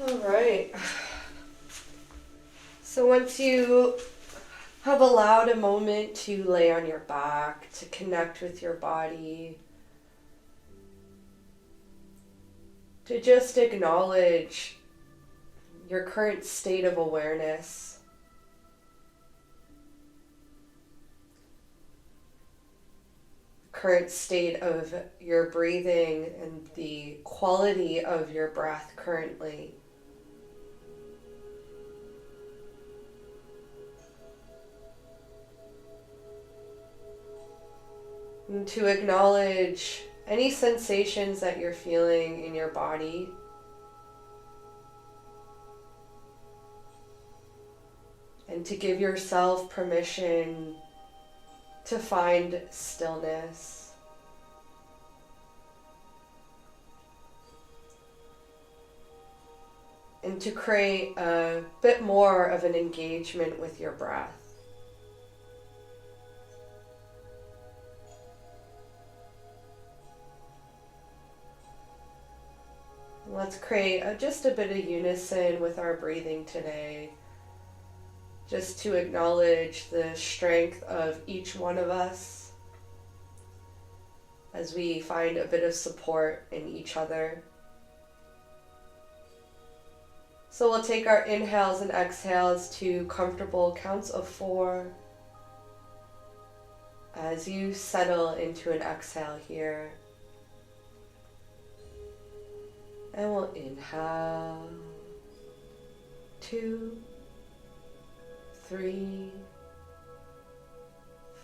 All right. So once you have allowed a moment to lay on your back, to connect with your body, to just acknowledge your current state of awareness, current state of your breathing and the quality of your breath currently. And to acknowledge any sensations that you're feeling in your body. And to give yourself permission to find stillness. And to create a bit more of an engagement with your breath. Let's create just a bit of unison with our breathing today, just to acknowledge the strength of each one of us as we find a bit of support in each other. So we'll take our inhales and exhales to comfortable counts of 4 as you settle into an exhale here. And we'll inhale, 2, 3,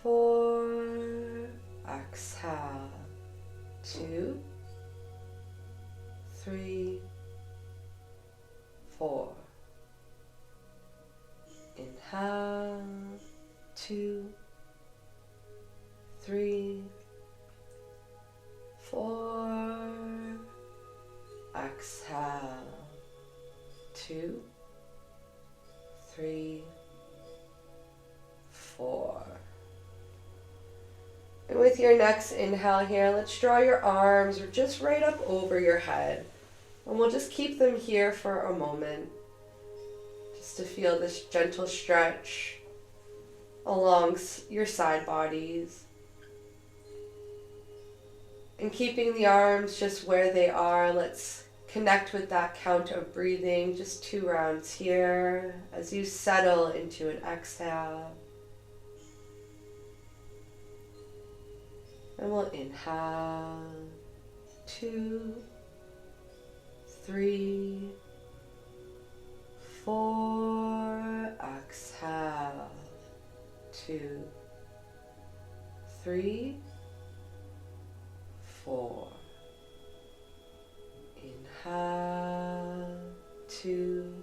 4, exhale, 2, 3, 4, inhale, 2, 3, 4, exhale, 2, 3, 4. And with your next inhale here, let's draw your arms just right up over your head. And we'll just keep them here for a moment, just to feel this gentle stretch along your side bodies. And keeping the arms just where they are, let's connect with that count of breathing, just 2 rounds here as you settle into an exhale. And we'll inhale, 2, 3, 4, exhale, 2, 3, 4, inhale, 2,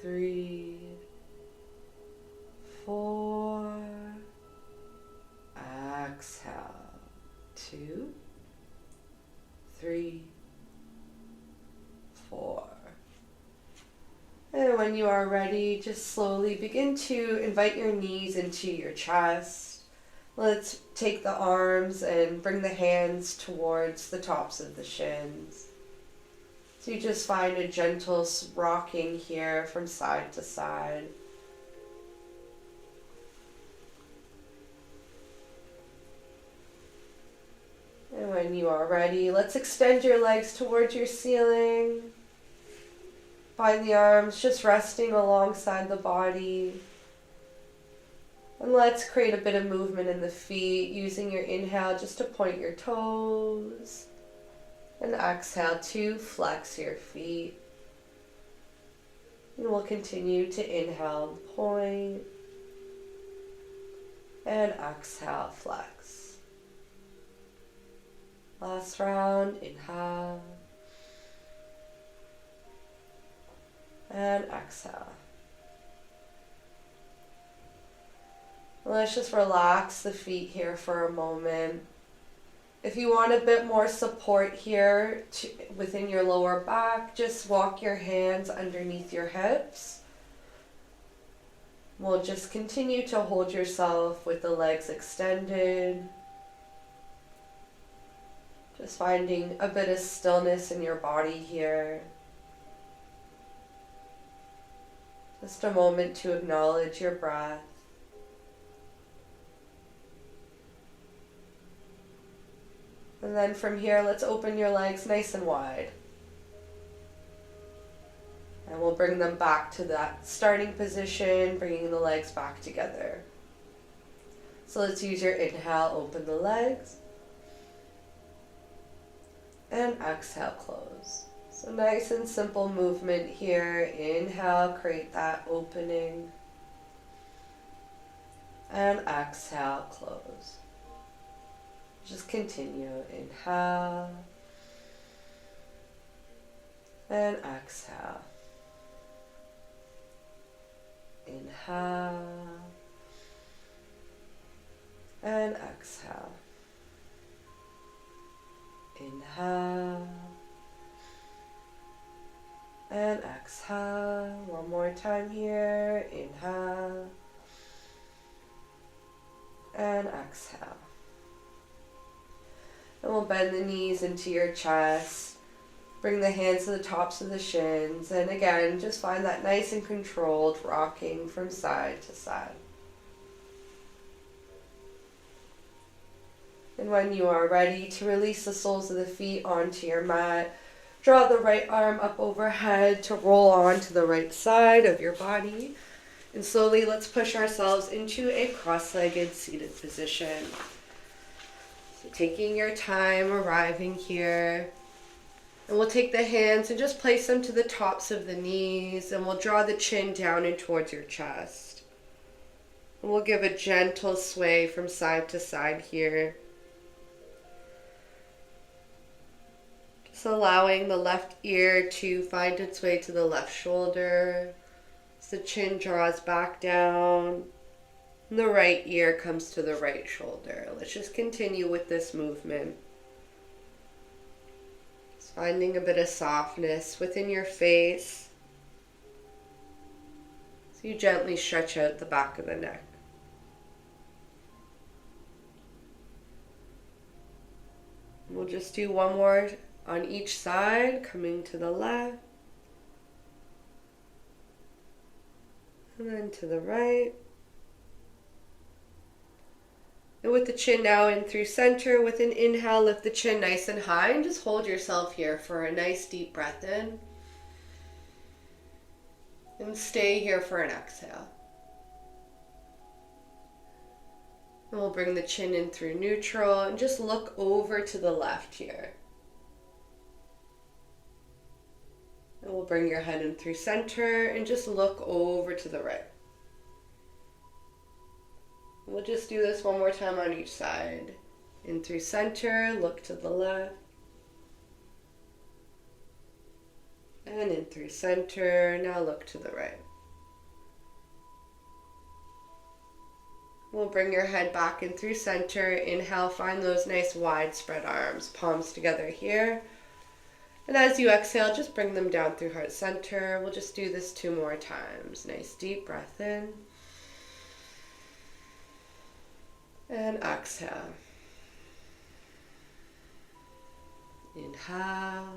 3, 4, exhale, 2, 3, 4. And when you are ready, just slowly begin to invite your knees into your chest. Let's take the arms and bring the hands towards the tops of the shins. So you just find a gentle rocking here from side to side. And when you are ready, let's extend your legs towards your ceiling. Find the arms just resting alongside the body. And let's create a bit of movement in the feet, using your inhale just to point your toes. And exhale to flex your feet. And we'll continue to inhale, point. And exhale, flex. Last round, inhale. And exhale. Let's just relax the feet here for a moment. If you want a bit more support here within your lower back, just walk your hands underneath your hips. We'll just continue to hold yourself with the legs extended. Just finding a bit of stillness in your body here. Just a moment to acknowledge your breath. And then from here, let's open your legs nice and wide. And we'll bring them back to that starting position, bringing the legs back together. So let's use your inhale, open the legs. And exhale, close. So nice and simple movement here. Inhale, create that opening. And exhale, close. Just continue. Inhale. And exhale. Inhale. And exhale. Inhale. And exhale. One more time here. Inhale. And exhale. And we'll bend the knees into your chest. Bring the hands to the tops of the shins. And again, just find that nice and controlled rocking from side to side. And when you are ready to release the soles of the feet onto your mat, draw the right arm up overhead to roll on to the right side of your body. And slowly let's push ourselves into a cross-legged seated position. So taking your time, arriving here. And we'll take the hands and just place them to the tops of the knees, and we'll draw the chin down and towards your chest. And we'll give a gentle sway from side to side here. Just allowing the left ear to find its way to the left shoulder. As the chin draws back down, and the right ear comes to the right shoulder. Let's just continue with this movement. Just finding a bit of softness within your face. So you gently stretch out the back of the neck. We'll just do one more on each side, coming to the left. And then to the right. And with the chin now in through center, with an inhale, lift the chin nice and high and just hold yourself here for a nice deep breath in. And stay here for an exhale. And we'll bring the chin in through neutral and just look over to the left here. And we'll bring your head in through center and just look over to the right. We'll just do this one more time on each side. In through center, look to the left. And in through center, now look to the right. We'll bring your head back in through center. Inhale, find those nice wide spread arms, palms together here. And as you exhale, just bring them down through heart center. We'll just do this 2 more times. Nice deep breath in. And exhale. Inhale.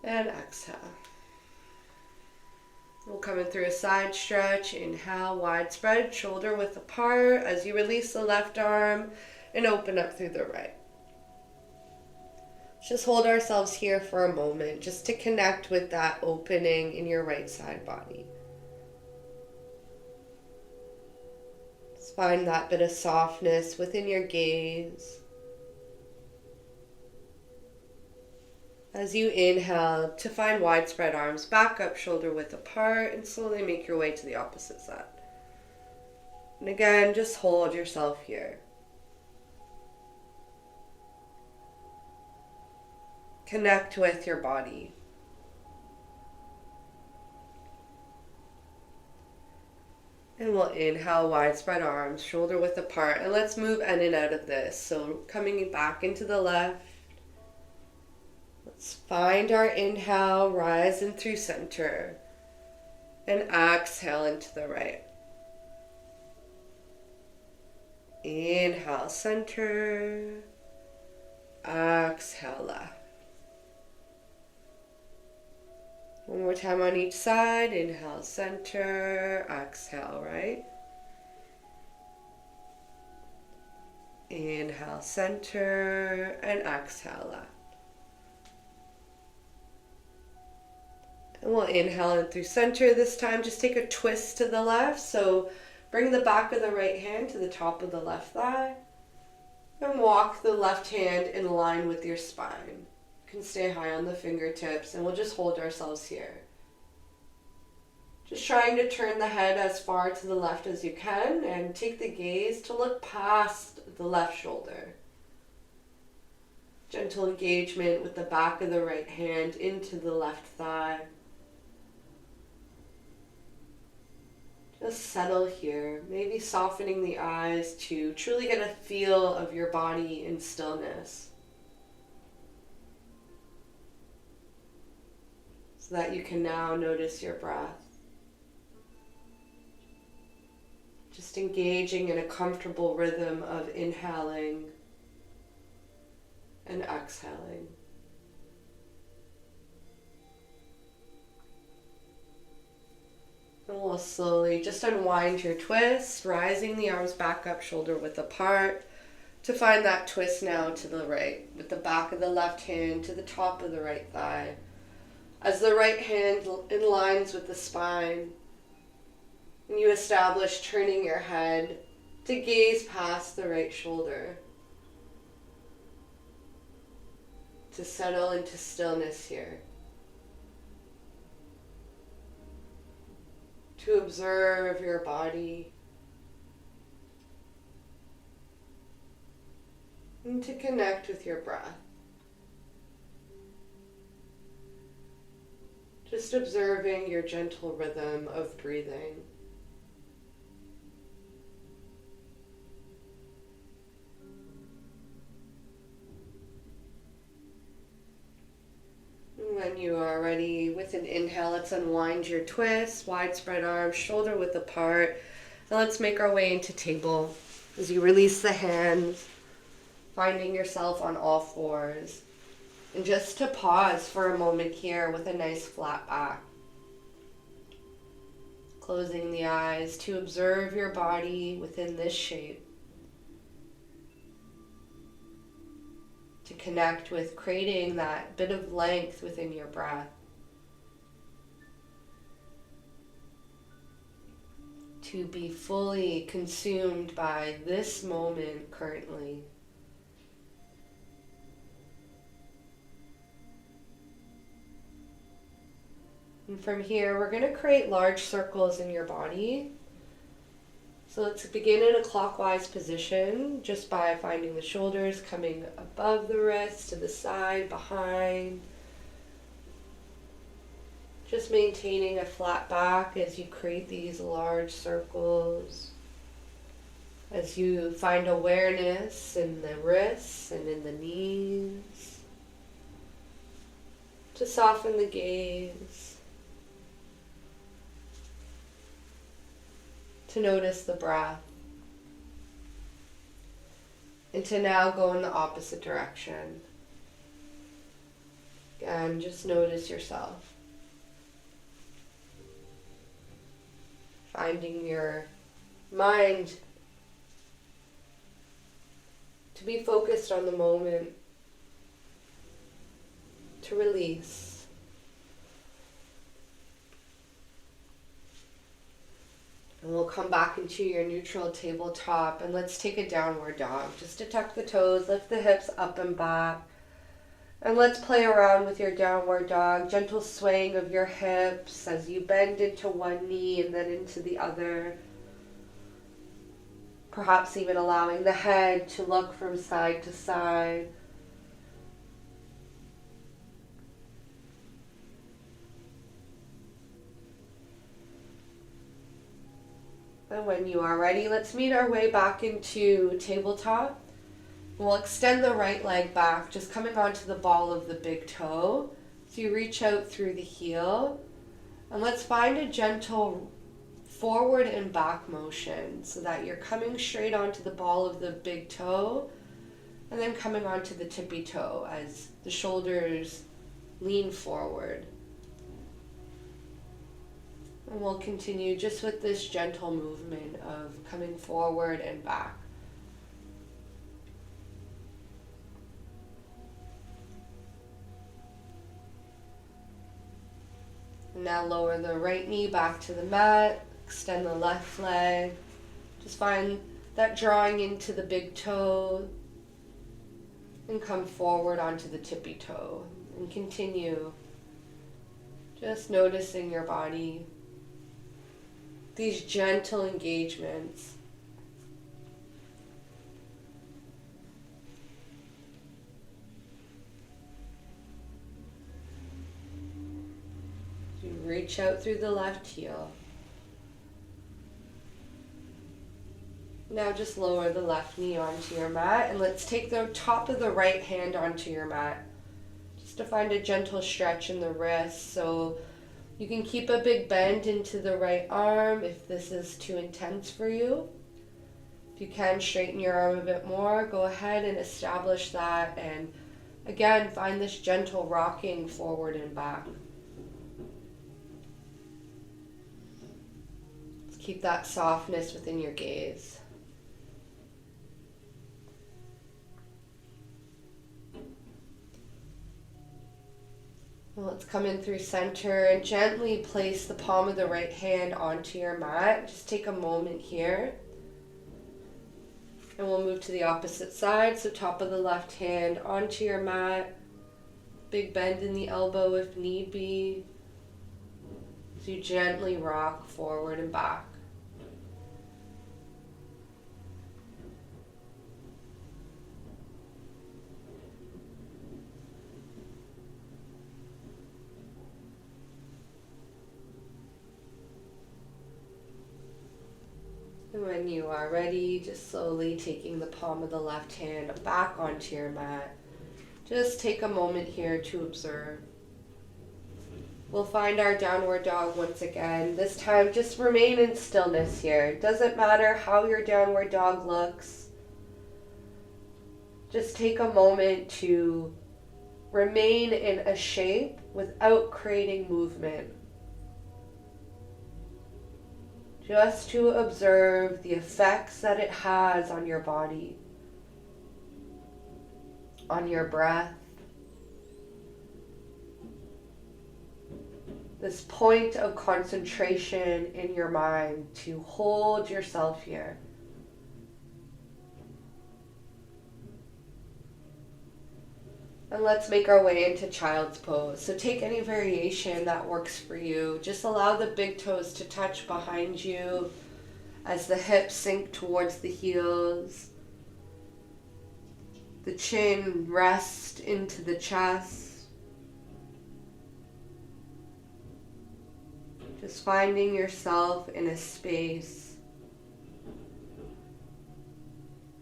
And exhale. We'll come in through a side stretch. Inhale, wide spread, shoulder width apart as you release the left arm and open up through the right. Just hold ourselves here for a moment just to connect with that opening in your right side body. Just find that bit of softness within your gaze. As you inhale, to find widespread arms, back up, shoulder width apart, and slowly make your way to the opposite side. And again, just hold yourself here. Connect with your body. And we'll inhale, widespread arms, shoulder width apart, and let's move in and out of this. So coming back into the left. Let's find our inhale, rise in through center, and exhale into the right. Inhale, center. Exhale, left. One more time on each side. Inhale, center. Exhale, right. Inhale, center. And exhale, left. And we'll inhale in through center this time. Just take a twist to the left. So bring the back of the right hand to the top of the left thigh. And walk the left hand in line with your spine. You can stay high on the fingertips, and we'll just hold ourselves here. Just trying to turn the head as far to the left as you can, and take the gaze to look past the left shoulder. Gentle engagement with the back of the right hand into the left thigh. Just settle here, maybe softening the eyes to truly get a feel of your body in stillness. So that you can now notice your breath. Just engaging in a comfortable rhythm of inhaling and exhaling. And we'll slowly just unwind your twist, rising the arms back up, shoulder width apart, to find that twist now to the right, with the back of the left hand to the top of the right thigh. As the right hand aligns with the spine, and you establish turning your head to gaze past the right shoulder, to settle into stillness here. To observe your body, and to connect with your breath. Just observing your gentle rhythm of breathing. When you are ready with an inhale, let's unwind your twist, wide spread arms, shoulder width apart. And let's make our way into table. As you release the hands, finding yourself on all fours. And just to pause for a moment here with a nice flat back. Closing the eyes to observe your body within this shape. To connect with creating that bit of length within your breath. To be fully consumed by this moment currently. And from here, we're going to create large circles in your body. So let's begin in a clockwise position, just by finding the shoulders coming above the wrists, to the side, behind. Just maintaining a flat back as you create these large circles. As you find awareness in the wrists and in the knees. To soften the gaze. To notice the breath, and to now go in the opposite direction. Again, just notice yourself. Finding your mind to be focused on the moment, to release. And we'll come back into your neutral tabletop, and let's take a downward dog. Just to tuck the toes, lift the hips up and back. And let's play around with your downward dog. Gentle swaying of your hips as you bend into one knee and then into the other. Perhaps even allowing the head to look from side to side. And when you are ready, let's meet our way back into tabletop. We'll extend the right leg back, just coming onto the ball of the big toe. So you reach out through the heel. And let's find a gentle forward and back motion so that you're coming straight onto the ball of the big toe and then coming onto the tippy toe as the shoulders lean forward. And we'll continue just with this gentle movement of coming forward and back. And now lower the right knee back to the mat, extend the left leg. Just find that drawing into the big toe and come forward onto the tippy toe and continue just noticing your body. These gentle engagements. You reach out through the left heel. Now just lower the left knee onto your mat and let's take the top of the right hand onto your mat. Just to find a gentle stretch in the wrist, so you can keep a big bend into the right arm if this is too intense for you. If you can straighten your arm a bit more, go ahead and establish that, and again find this gentle rocking forward and back. Let's keep that softness within your gaze. Let's come in through center and gently place the palm of the right hand onto your mat. Just take a moment here. And we'll move to the opposite side. So top of the left hand onto your mat. Big bend in the elbow if need be. So you gently rock forward and back. And when you are ready, just slowly taking the palm of the left hand back onto your mat. Just take a moment here to observe. We'll find our downward dog once again. This time, just remain in stillness here. It doesn't matter how your downward dog looks. Just take a moment to remain in a shape without creating movement. Just to observe the effects that it has on your body, on your breath. This point of concentration in your mind to hold yourself here. And let's make our way into child's pose. So take any variation that works for you. Just allow the big toes to touch behind you as the hips sink towards the heels. The chin rest into the chest. Just finding yourself in a space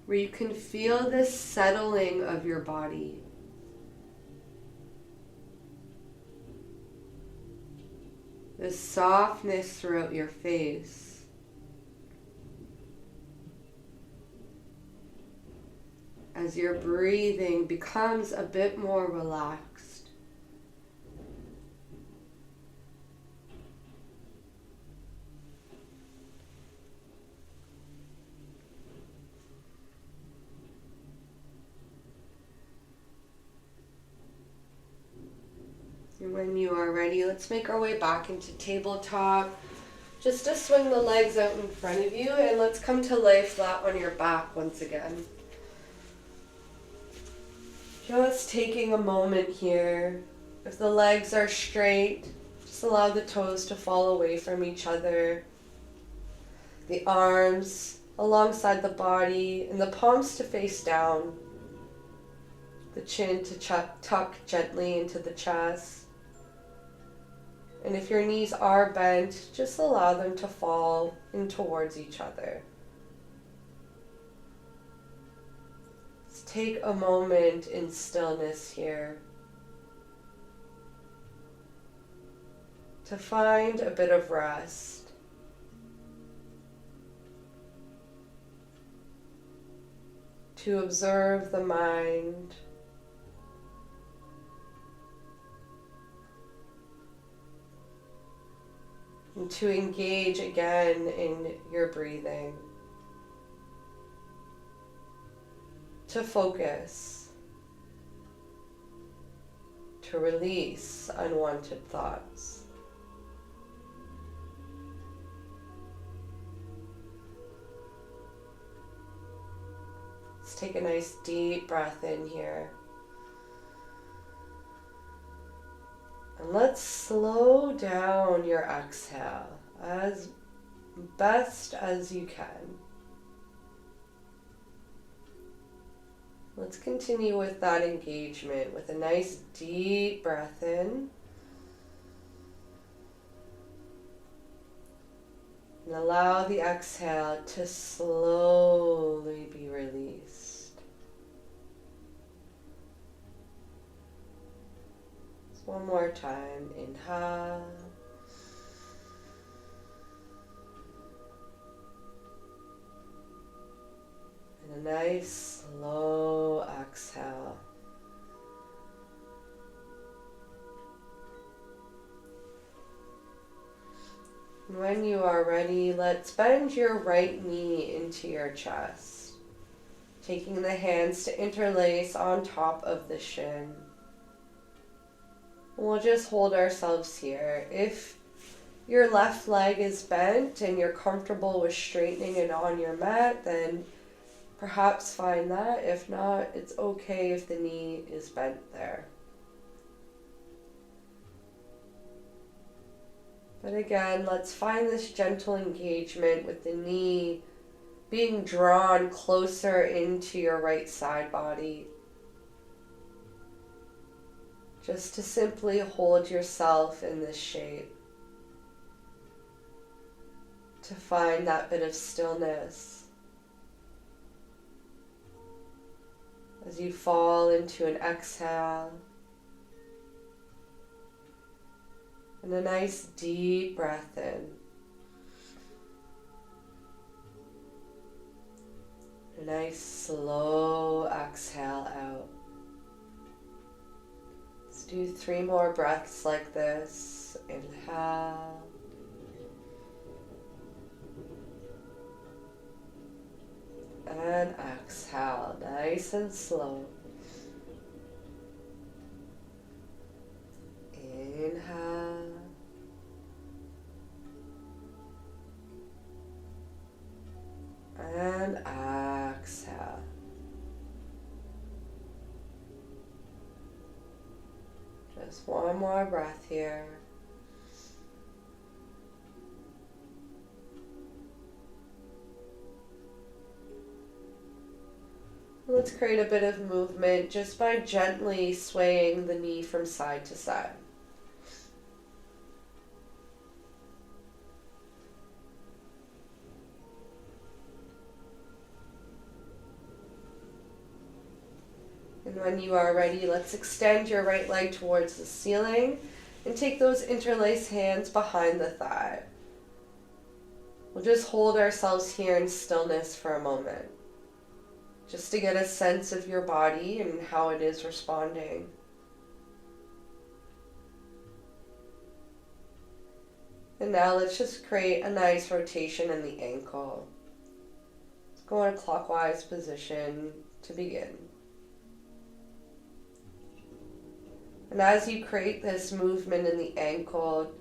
where you can feel this settling of your body. This softness throughout your face. As your breathing becomes a bit more relaxed. And when you are ready, let's make our way back into tabletop. Just to swing the legs out in front of you, and let's come to lay flat on your back once again. Just taking a moment here. If the legs are straight, just allow the toes to fall away from each other. The arms alongside the body, and the palms to face down. The chin to tuck gently into the chest. And if your knees are bent, just allow them to fall in towards each other. Let's take a moment in stillness here to find a bit of rest. to observe the mind, and to engage again in your breathing, to focus, to release unwanted thoughts. Let's take a nice deep breath in here. And let's slow down your exhale as best as you can. Let's continue with that engagement with a nice deep breath in. And allow the exhale to slowly be released. Just one more time. Inhale. And a nice slow exhale. And when you are ready, let's bend your right knee into your chest, taking the hands to interlace on top of the shin. We'll just hold ourselves here. If your left leg is bent and you're comfortable with straightening it on your mat, then perhaps find that. If not, it's okay if the knee is bent there. But again, let's find this gentle engagement with the knee being drawn closer into your right side body. Just to simply hold yourself in this shape. To find that bit of stillness. As you fall into an exhale. And a nice deep breath in. A nice slow exhale out. Let's do 3 more breaths like this. Inhale. And exhale, nice and slow. Inhale. And exhale. Just one more breath here. Let's create a bit of movement just by gently swaying the knee from side to side. And when you are ready, let's extend your right leg towards the ceiling and take those interlaced hands behind the thigh. We'll just hold ourselves here in stillness for a moment, just to get a sense of your body and how it is responding. And now let's just create a nice rotation in the ankle. Let's go in a clockwise position to begin. And as you create this movement in the ankle,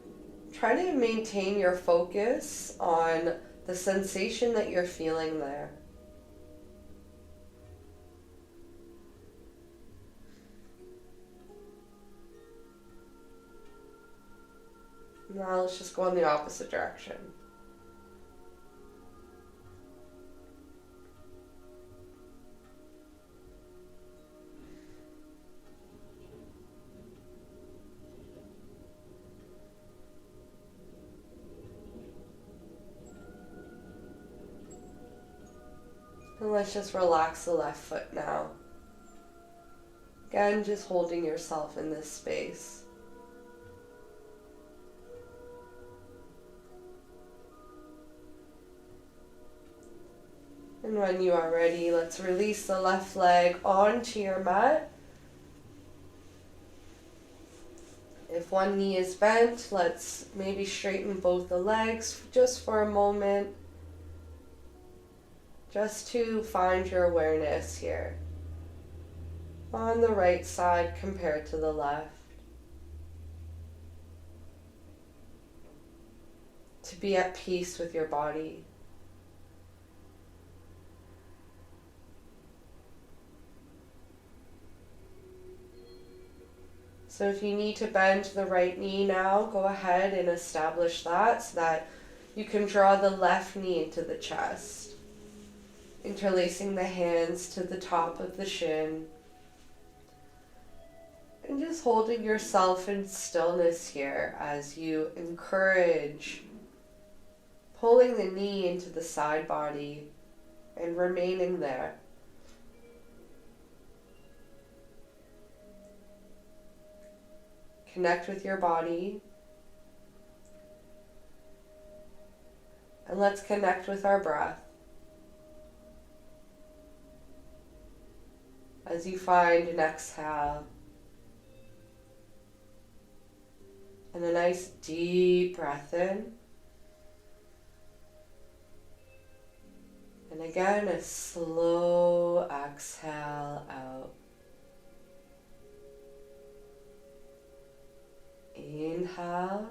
try to maintain your focus on the sensation that you're feeling there. Now let's just go in the opposite direction. And let's just relax the left foot now. Again, just holding yourself in this space. And when you are ready, let's release the left leg onto your mat. If one knee is bent, let's maybe straighten both the legs just for a moment, just to find your awareness here on the right side compared to the left. To be at peace with your body. So if you need to bend the right knee now, go ahead and establish that so that you can draw the left knee into the chest, interlacing the hands to the top of the shin, and just holding yourself in stillness here as you encourage pulling the knee into the side body and remaining there. Connect with your body. And let's connect with our breath. As you find an exhale and a nice deep breath in. And again, a slow exhale out. Inhale.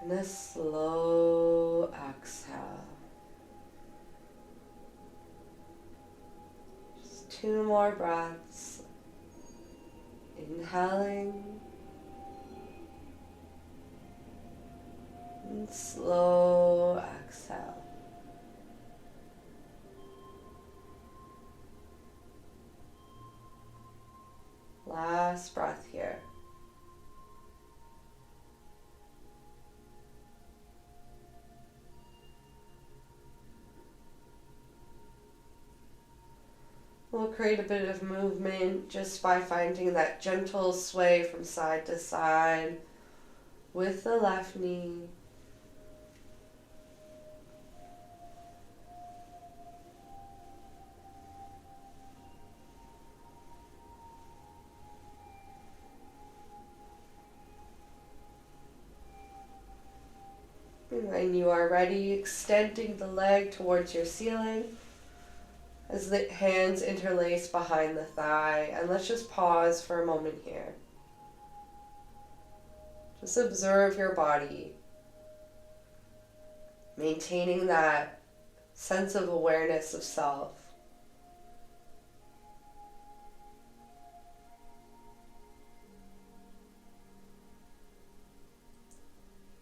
And a slow exhale. Just 2 more breaths. Inhaling. And slow exhale. Last breath here. We'll create a bit of movement just by finding that gentle sway from side to side with the left knee. And when you are ready, extending the leg towards your ceiling as the hands interlace behind the thigh. And let's just pause for a moment here. Just observe your body, maintaining that sense of awareness of self.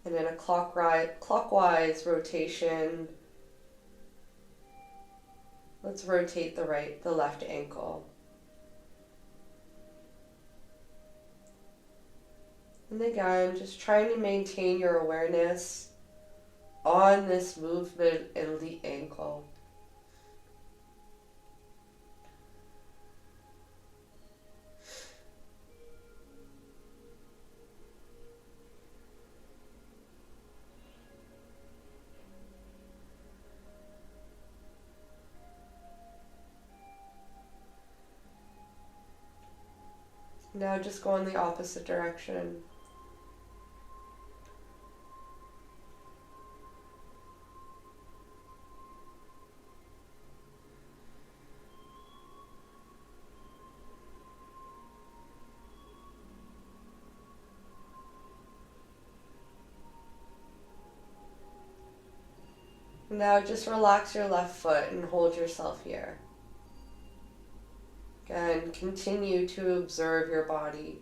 And in a clockwise rotation, let's rotate the left ankle. And again, just trying to maintain your awareness on this movement in the ankle. Now just go in the opposite direction. Now just relax your left foot and hold yourself here. Again, continue to observe your body.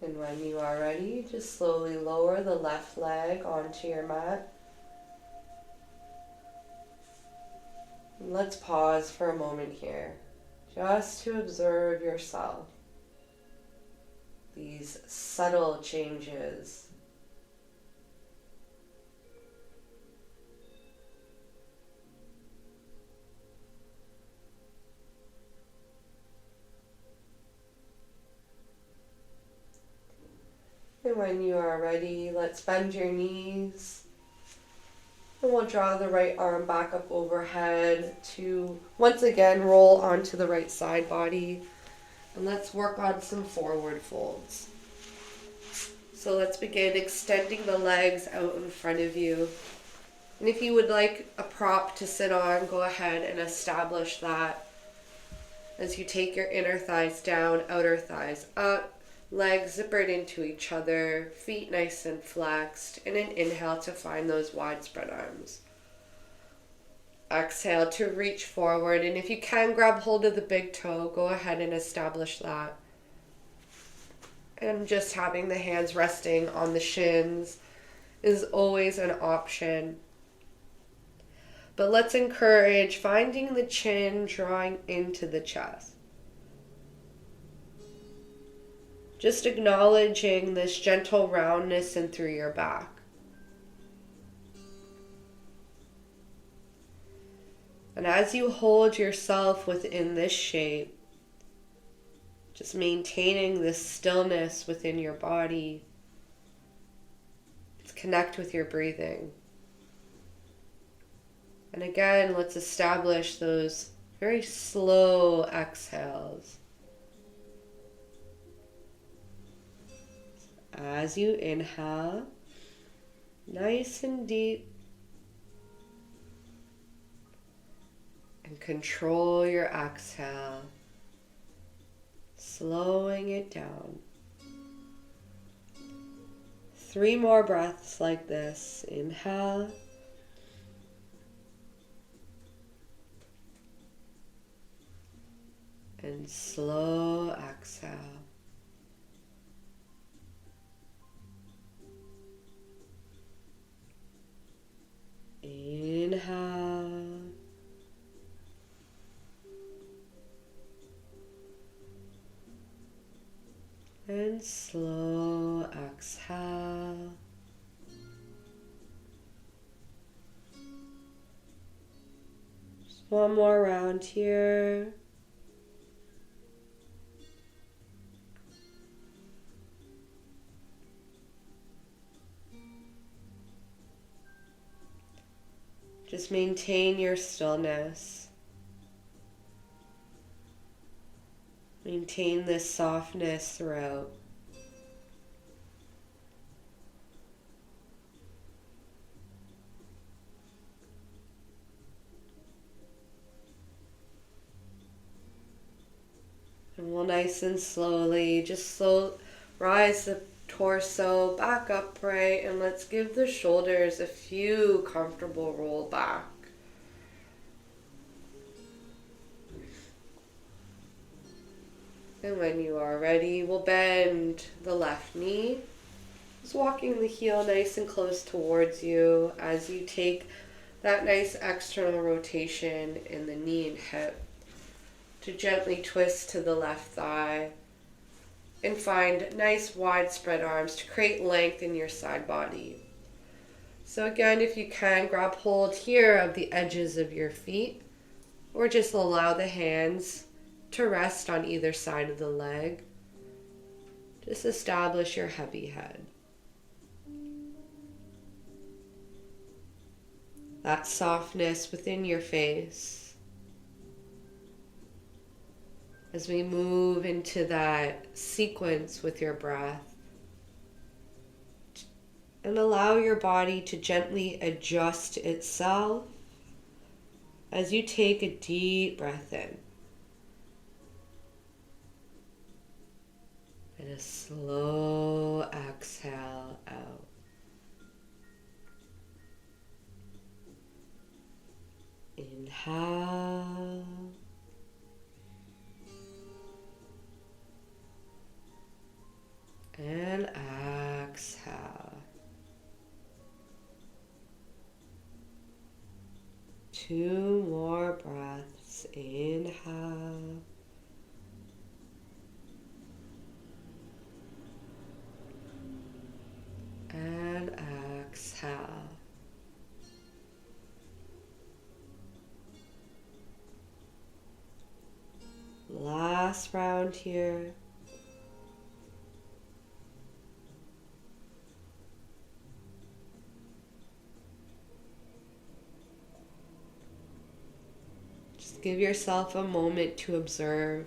And when you are ready, just slowly lower the left leg onto your mat. Let's pause for a moment here, just to observe yourself. These subtle changes when you are ready, let's bend your knees. And we'll draw the right arm back up overhead to once again roll onto the right side body. And let's work on some forward folds. So let's begin extending the legs out in front of you. And if you would like a prop to sit on, go ahead and establish that as you take your inner thighs down, outer thighs up, legs zippered into each other, feet nice and flexed, and an inhale to find those widespread arms. Exhale to reach forward, and if you can grab hold of the big toe, go ahead and establish that. And just having the hands resting on the shins is always an option. But let's encourage finding the chin drawing into the chest. Just acknowledging this gentle roundness in through your back. And as you hold yourself within this shape, just maintaining this stillness within your body, let's connect with your breathing. And again, let's establish those very slow exhales. As you inhale, nice and deep, and control your exhale, slowing it down. 3 more breaths like this. Inhale. And slow exhale. Inhale. And slow exhale. Just one more round here. Just maintain your stillness. Maintain this softness throughout. And we'll nice and slowly just rise the torso back upright, and let's give the shoulders a few comfortable roll back. And when you are ready, we'll bend the left knee, just walking the heel nice and close towards you as you take that nice external rotation in the knee and hip to gently twist to the left thigh. And find nice widespread arms to create length in your side body. So again, if you can, grab hold here of the edges of your feet, or just allow the hands to rest on either side of the leg. Just establish your heavy head. That softness within your face. As we move into that sequence with your breath, and allow your body to gently adjust itself as you take a deep breath in and a slow exhale out. Inhale. And exhale. 2 more breaths. Inhale. And exhale. Last round here. Give yourself a moment to observe.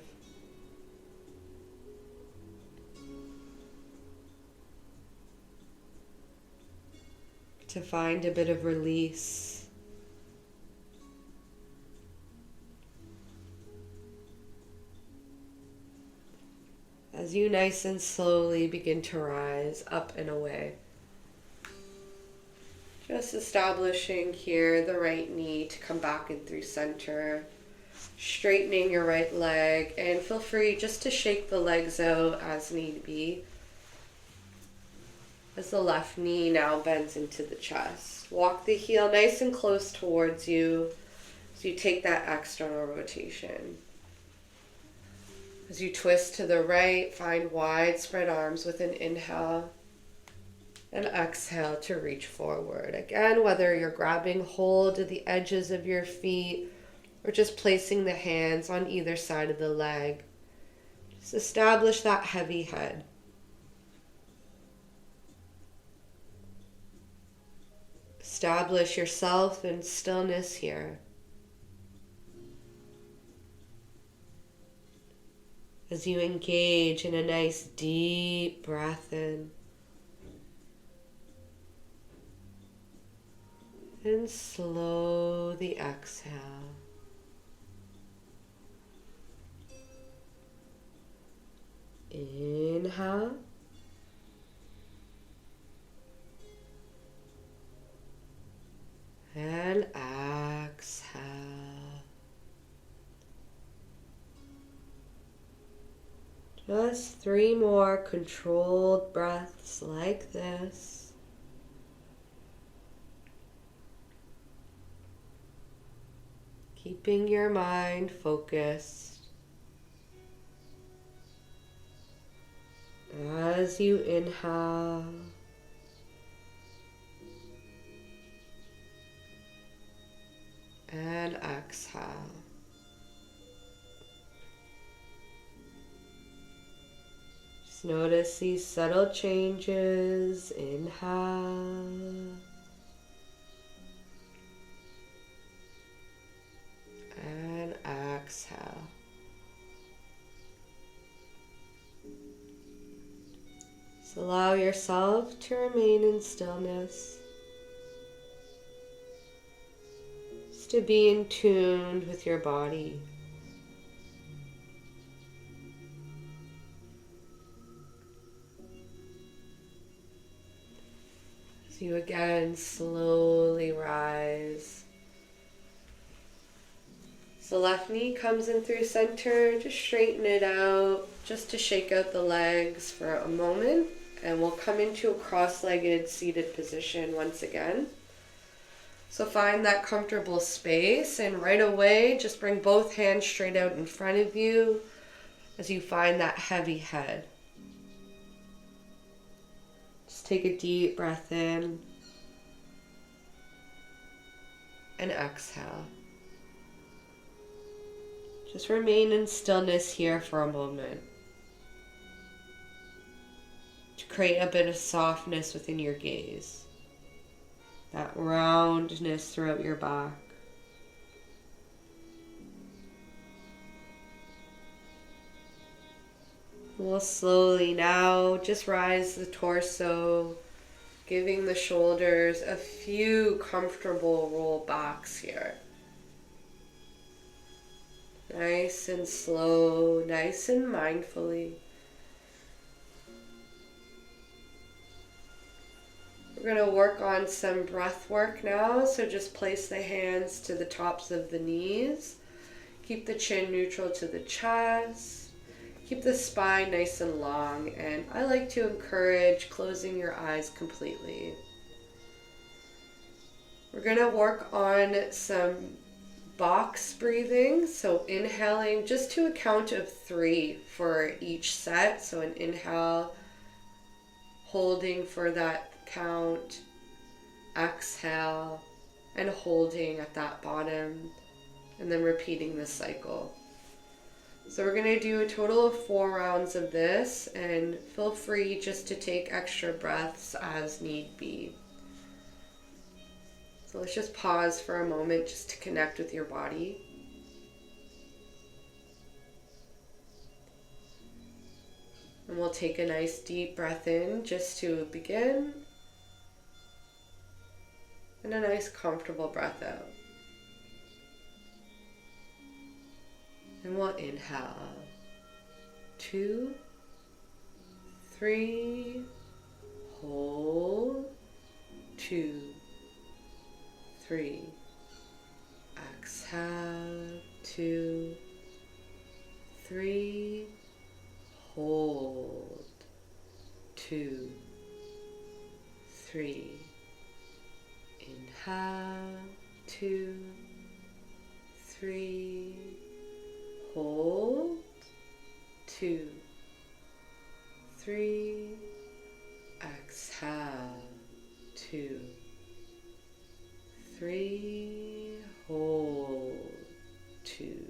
To find a bit of release. As you nice and slowly begin to rise up and away. Just establishing here the right knee to come back in through center. Straightening your right leg, and feel free just to shake the legs out as need be. As the left knee now bends into the chest. Walk the heel nice and close towards you as you take that external rotation. As you twist to the right, find wide spread arms with an inhale. And exhale to reach forward. Again, whether you're grabbing hold of the edges of your feet or just placing the hands on either side of the leg. Just establish that heavy head. Establish yourself in stillness here. As you engage in a nice deep breath in. And slow the exhale. Inhale. And exhale. Just 3 more controlled breaths like this. Keeping your mind focused. As you inhale, and exhale. Just notice these subtle changes. Inhale. And exhale. So allow yourself to remain in stillness. Just to be in tune with your body. As you again slowly rise. So left knee comes in through center, just straighten it out, just to shake out the legs for a moment. And we'll come into a cross-legged seated position once again. So find that comfortable space, and right away, just bring both hands straight out in front of you as you find that heavy head. Just take a deep breath in and exhale. Just remain in stillness here for a moment to create a bit of softness within your gaze, that roundness throughout your back. We'll slowly now just rise the torso, giving the shoulders a few comfortable roll backs here. Nice and slow, nice and mindfully. We're going to work on some breath work now, so just place the hands to the tops of the knees. Keep the chin neutral to the chest. Keep the spine nice and long, and I like to encourage closing your eyes completely. We're going to work on some box breathing, so inhaling just to a count of 3 for each set. So an inhale, holding for that count, exhale, and holding at that bottom, and then repeating this cycle. So we're going to do a total of 4 rounds of this, and feel free just to take extra breaths as need be. So let's just pause for a moment just to connect with your body. And we'll take a nice deep breath in just to begin. And a nice comfortable breath out. And we'll inhale. 2, 3, hold. 2, 3. Exhale. 2, 3. Hold. 2, 3. Inhale. 2, 3. Hold. 2, 3. Exhale. 2, 3. Hold. 2,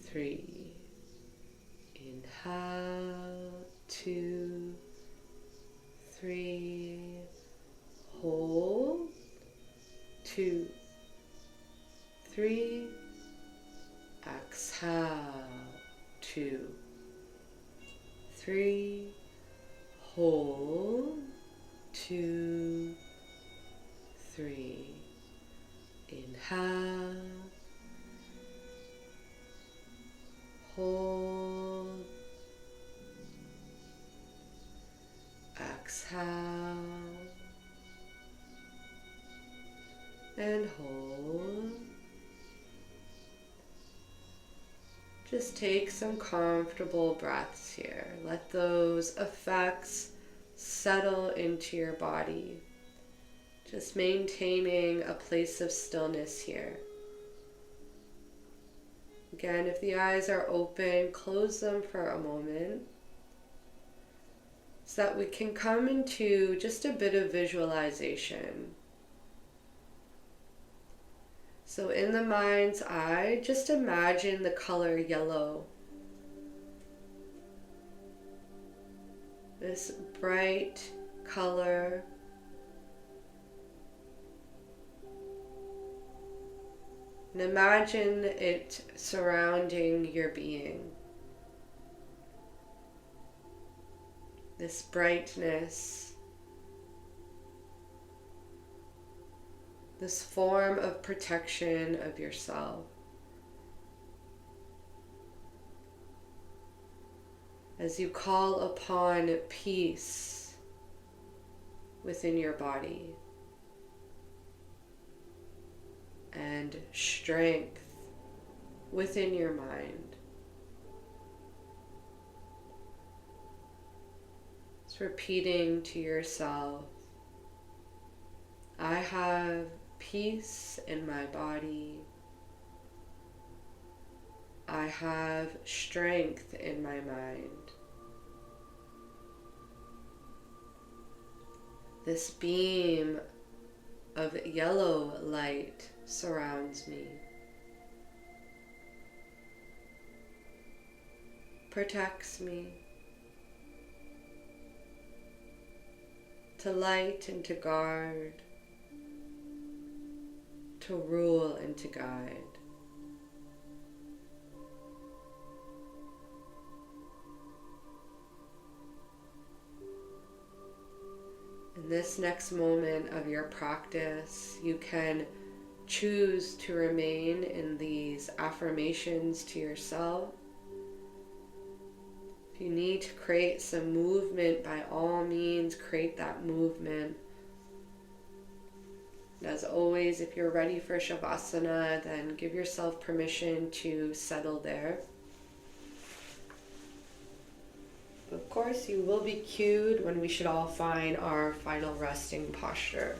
3. Inhale. 2, 3. Hold. 2, 3. Exhale. 2, 3. Hold. 2, 3. Inhale. Hold. Exhale. And hold. Just take some comfortable breaths here. Let those effects settle into your body. Just maintaining a place of stillness here. Again, if the eyes are open, close them for a moment so that we can come into just a bit of visualization. So in the mind's eye, just imagine the color yellow. This bright color. And imagine it surrounding your being. This brightness. This form of protection of yourself. As you call upon peace within your body and strength within your mind. It's repeating to yourself, I have peace in my body. I have strength in my mind. This beam of yellow light surrounds me, protects me, to light and to guard, to rule and to guide. In this next moment of your practice, you can choose to remain in these affirmations to yourself. If you need to create some movement, by all means, create that movement. And as always, if you're ready for Shavasana, then give yourself permission to settle there. Of course, you will be cued when we should all find our final resting posture.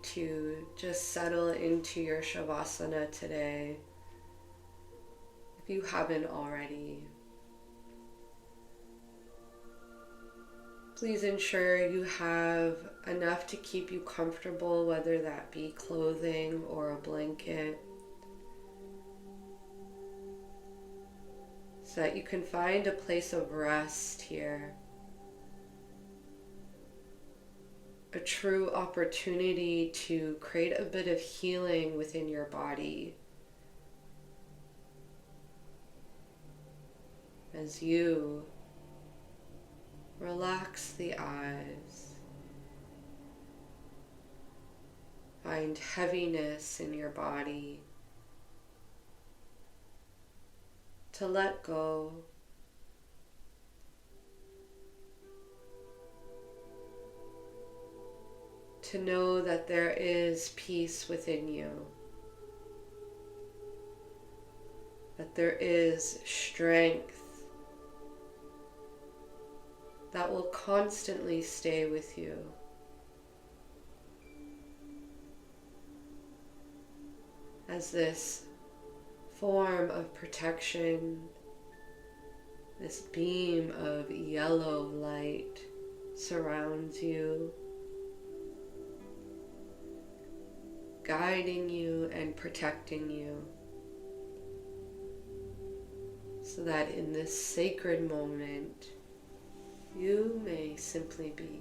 to just settle into your Shavasana today, if you haven't already. Please ensure you have enough to keep you comfortable, whether that be clothing or a blanket, so that you can find a place of rest here. A true opportunity to create a bit of healing within your body as you relax the eyes, find heaviness in your body, to let go. To know that there is peace within you, that there is strength that will constantly stay with you. As this form of protection, this beam of yellow light surrounds you, guiding you and protecting you, so that in this sacred moment, you may simply be.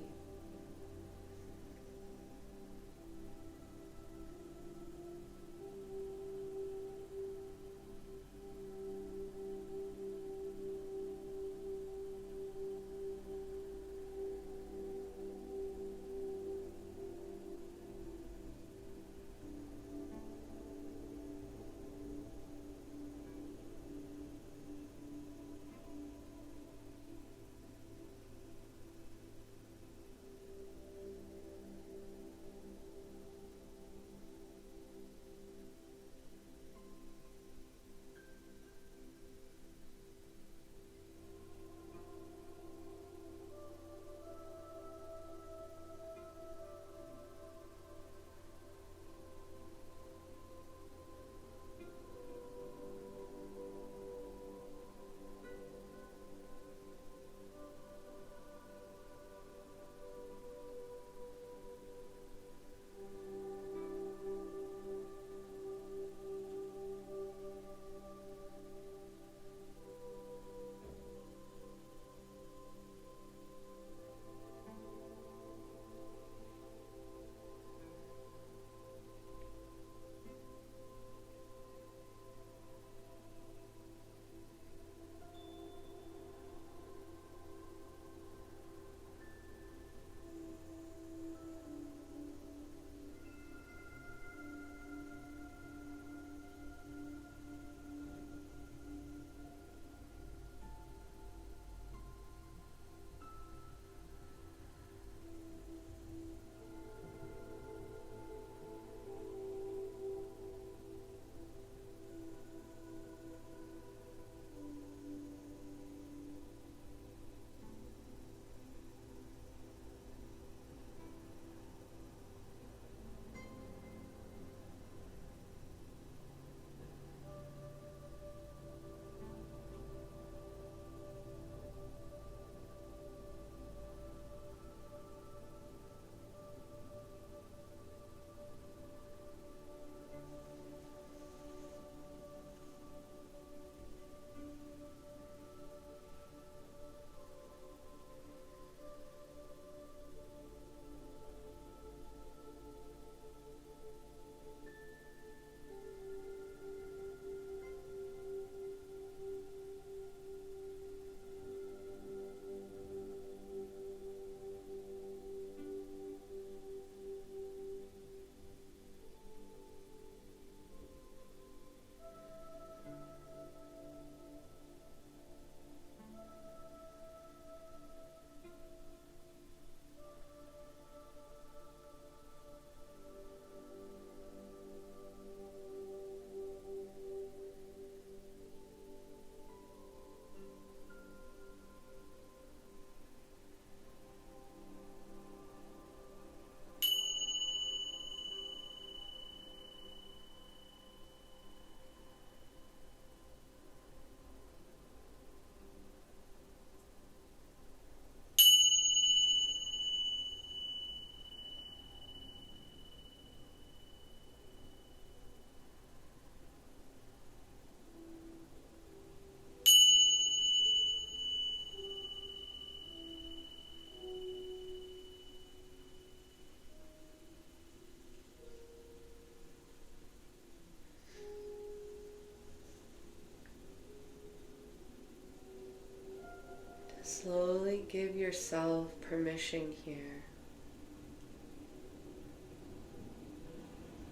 Give yourself permission here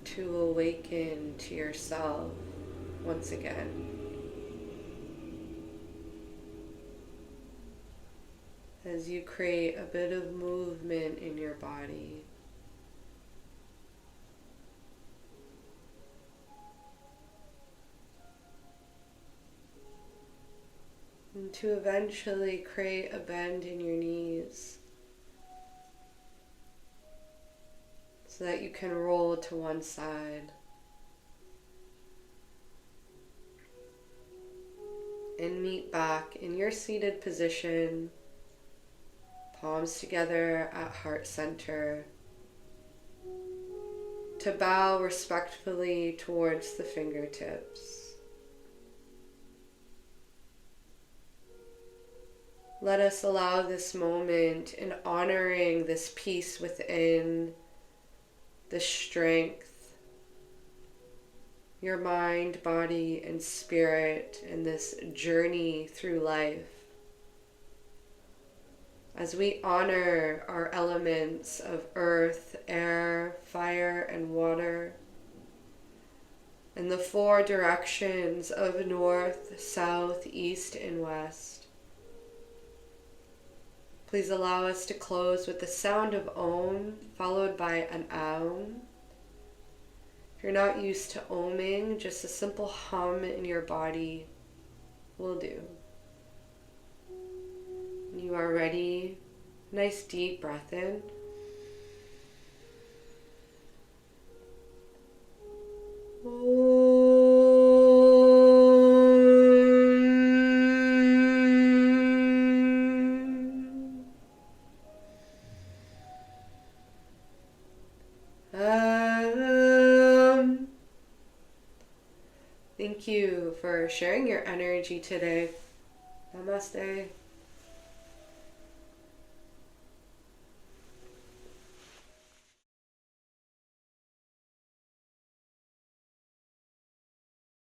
to awaken to yourself once again. As you create a bit of movement in your body. And to eventually create a bend in your knees so that you can roll to one side. And meet back in your seated position, palms together at heart center, to bow respectfully towards the fingertips. Let us allow this moment in honoring this peace within, the strength, your mind, body, and spirit in this journey through life. As we honor our elements of earth, air, fire, and water, and the four directions of north, south, east, and west. Please allow us to close with the sound of Om, followed by an Aum. If you're not used to Oming, just a simple hum in your body will do. When you are ready, nice deep breath in. Thank you for sharing your energy today. Namaste.